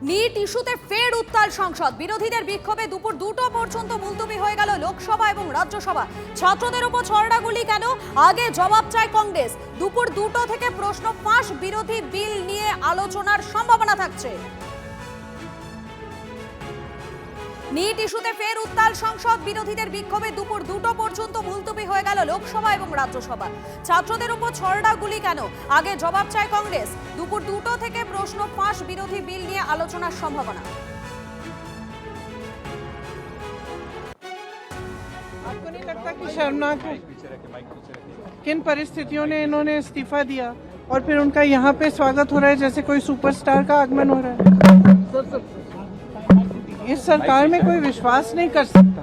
NEET ইস্যুতে ফের উত্তাল সংসদ, বিরোধীদের বিক্ষোভে দুপুর 2টা পর্যন্ত মুলতবি হয়ে গেল লোকসভা এবং রাজ্যসভা। ছাত্রদের উপর ছড়াগুলি কেন, আগে জবাব চায় কংগ্রেস। দুপুর 2টো থেকে প্রশ্ন ফাঁস, বিরোধী বিল নিয়ে আলোচনার সম্ভাবনা থাকছে। নিট ইস্যুতে ফের উত্তাল সংসদ, বিরোধীদের বিক্ষোভে দুপুর 2টো পর্যন্ত মুলতবি হয়ে গেল লোকসভা এবং রাজ্যসভা। ছাত্রদের উপর ছড়াগুলি কেন, আগে জবাব চায় কংগ্রেস। দুপুর 2টো থেকে প্রশ্ন ফাঁস, বিরোধী বিল নিয়ে আলোচনার সম্ভাবনা। आपको नहीं लगता कि शर्मनाक है किन परिस्थितियों ने इन्होंने इस्तीफा दिया और फिर उनका यहाँ पे स्वागत हो रहा है जैसे कोई सुपरस्टार का आगमन हो रहा है। इस सरकार में कोई विश्वास नहीं कर सकता।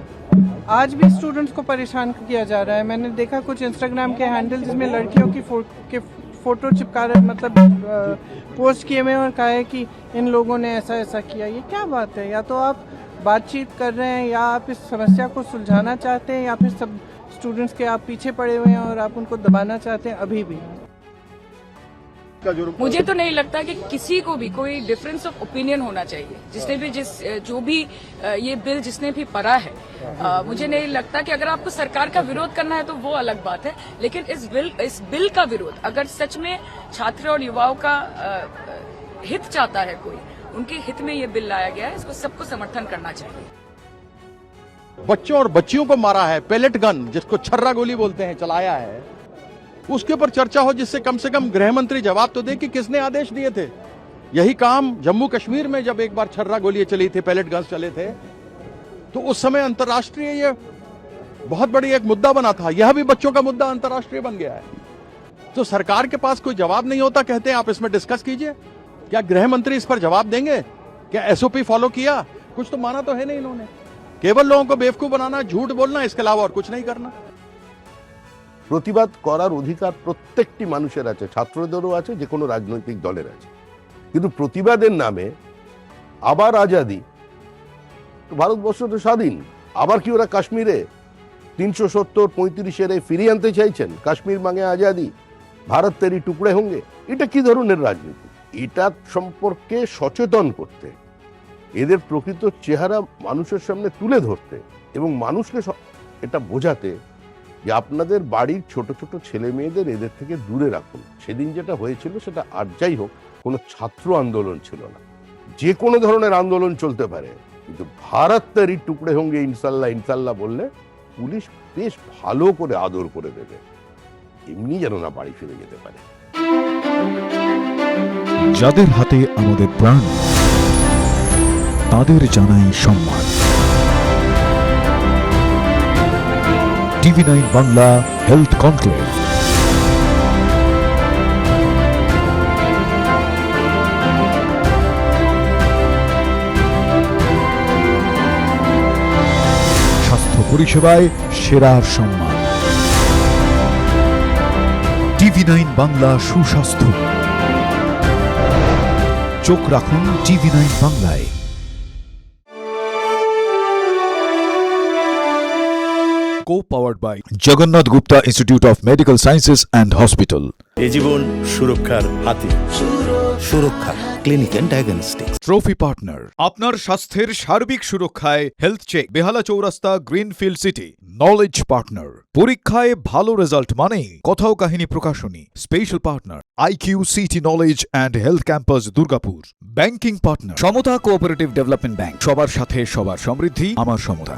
आज भी स्टूडेंट्स को परेशान किया जा रहा है। मैंने देखा कुछ इंस्टाग्राम के हैंडल जिसमें लड़कियों की फोटो चिपका रहे, मतलब पोस्ट किए हुए और कहा है कि इन लोगों ने ऐसा ऐसा किया। ये क्या बात है? या तो आप बातचीत कर रहे हैं या आप इस समस्या को सुलझाना चाहते हैं या फिर सब स्टूडेंट्स के आप पीछे पड़े हुए हैं और आप उनको दबाना चाहते हैं अभी भी। मुझे तो नहीं लगता कि किसी को भी कोई डिफरेंस ऑफ ओपिनियन होना चाहिए। जिसने भी जो भी ये बिल जिसने भी पढ़ा है, मुझे नहीं लगता कि अगर आपको सरकार का विरोध करना है तो वो अलग बात है, लेकिन इस बिल का विरोध अगर सच में छात्र और युवाओं का हित चाहता है कोई, उनके हित में ये बिल लाया गया है, इसको सबको समर्थन करना चाहिए। बच्चों और बच्चियों को मारा है, पेलेट गन जिसको छर्रा गोली बोलते हैं, चलाया है, उसके ऊपर चर्चा हो जिससे कम से कम गृह मंत्री जवाब तो दे कि किसने आदेश दिए थे। यही काम जम्मू कश्मीर में जब एक बार छर्रा गोली चली थी, पेलेट गन्स चले थे, तो उस समय अंतर्राष्ट्रीय ये बहुत बड़ी एक मुद्दा बना था। यह भी बच्चों का मुद्दा अंतर्राष्ट्रीय बन गया है। तो सरकार के पास कोई जवाब नहीं होता, कहते हैं आप इसमें डिस्कस कीजिए। क्या गृह मंत्री इस पर जवाब देंगे? क्या एसओपी फॉलो किया? कुछ तो माना तो है नहीं इन्होंने। केवल लोगों को बेवकूफ बनाना, झूठ बोलना, इसके अलावा और कुछ नहीं करना। প্রতিবাদ করার অধিকার প্রত্যেকটি মানুষের আছে, ছাত্রদেরও আছে, যে কোনো রাজনৈতিক দলের আছে। কিন্তু প্রতিবাদের নামে আবার আজাদি, ভারতবর্ষ তো স্বাধীন, আবার কি ওরা কাশ্মীরে 370-35 ফিরিয়ে আনতে চাইছেন? কাশ্মীর মাঙ্গে আজাদি, ভারত তেরি টুকরে হোঙ্গে। এটা কি ধরনের রাজনীতি? এটা সম্পর্কে সচেতন করতে, এদের প্রকৃত চেহারা মানুষের সামনে তুলে ধরতে এবং মানুষকে এটা বোঝাতে যে আপনাদের বাড়ির ছোট ছোট ছেলে মেয়েদের এদের থেকে দূরে রাখুন। সেদিন যেটা হয়েছিল সেটা আর যাই হোক, কোনো ছাত্র আন্দোলন ছিল না। যে কোনো ধরনের আন্দোলন চলতে পারে, কিন্তু ভারত তেরি টুকরে হোঙ্গে ইনশাল্লাহ ইনশাল্লাহ বললে পুলিশ বেশ ভালো করে আদর করে দেবে, এমনি যেন না বাড়ি ফিরে যেতে পারে। যাদের হাতে আমাদের প্রাণ, তাদের জানাই সম্মান। TV9 Bangla health conclave. স্বাস্থ্য পরিষেবায় সেরার সম্মান। TV9 বাংলা সুস্বাস্থ্য। চোখ রাখুন TV9 বাংলায়। Co-powered by Jagannath Gupta Institute of Medical Sciences and Hospital. এ জীবন সুরক্ষার হাতে। Suraksha clinic and diagnostics. Trophy partner আপনার স্বাস্থ্যের সার্বিক সুরক্ষায় হেলথ চেক, বেহালা চৌরাস্তা, গ্রিনফিল্ড সিটি। নলেজ পার্টনার পরীক্ষায় ভালো রেজাল্ট মানেই কথা ও কাহিনী প্রকাশনী। Special partner IQ city knowledge and health campus, Durgapur. Banking partner Samata cooperative development bank. সবার সাথে সবার সমৃদ্ধি, আমার সমতা।